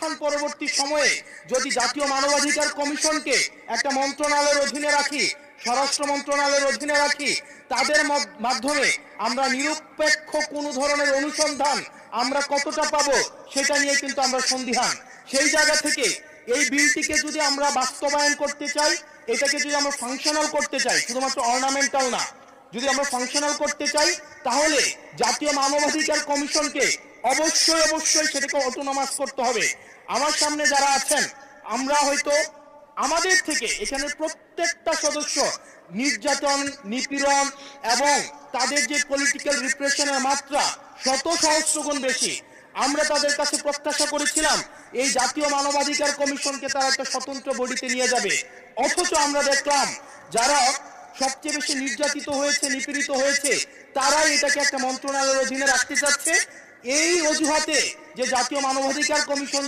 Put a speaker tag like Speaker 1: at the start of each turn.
Speaker 1: অভ্যুত্থান পরবর্তী সময়ে যদি জাতীয় মানবাধিকার কমিশনকে একটা মন্ত্রণালয়ের অধীনে রাখি, স্বরাষ্ট্র মন্ত্রণালয়ের অধীনে রাখি, তাদের মাধ্যমে আমরা নিরপেক্ষ কোনো ধরনের অনুসন্ধান আমরা কতটা পাবো সেটা নিয়ে কিন্তু আমরা সন্দিহান। সেই জায়গা থেকে এই বিলটিকে যদি আমরা বাস্তবায়ন করতে চাই, এটাকে যদি আমরা ফাংশনাল করতে চাই, শুধুমাত্র অর্নামেন্টাল না, যদি আমরা ফাংশনাল করতে চাই, তাহলে জাতীয় মানবাধিকার কমিশনকে অবশ্যই অবশ্যই সেটাকে অটোনমাস করতে হবে। আমার সামনে যারা আছেন, আমরা হয়তো আমাদের থেকে এখানে প্রত্যেকটা সদস্য নির্যাতন, নিপীড়ন এবং তাদের যে পলিটিক্যাল রিপ্রেশনের মাত্রা শত সহস্র গুণ বেশি। আমরা তাদের কাছে প্রত্যাশা করেছিলাম এই জাতীয় মানবাধিকার কমিশনকে তারা একটা স্বতন্ত্র বডিতে নিয়ে যাবে, অথচ আমরা দেখলাম যারা সবচেয়ে বেশি নির্যাতিত হয়েছে, নিপীড়িত হয়েছে, তারাই এটাকে একটা মন্ত্রণালয়ের অধীনে রাখতে চাচ্ছে এই অজুহাতে যে জাতীয় মানবাধিকার কমিশন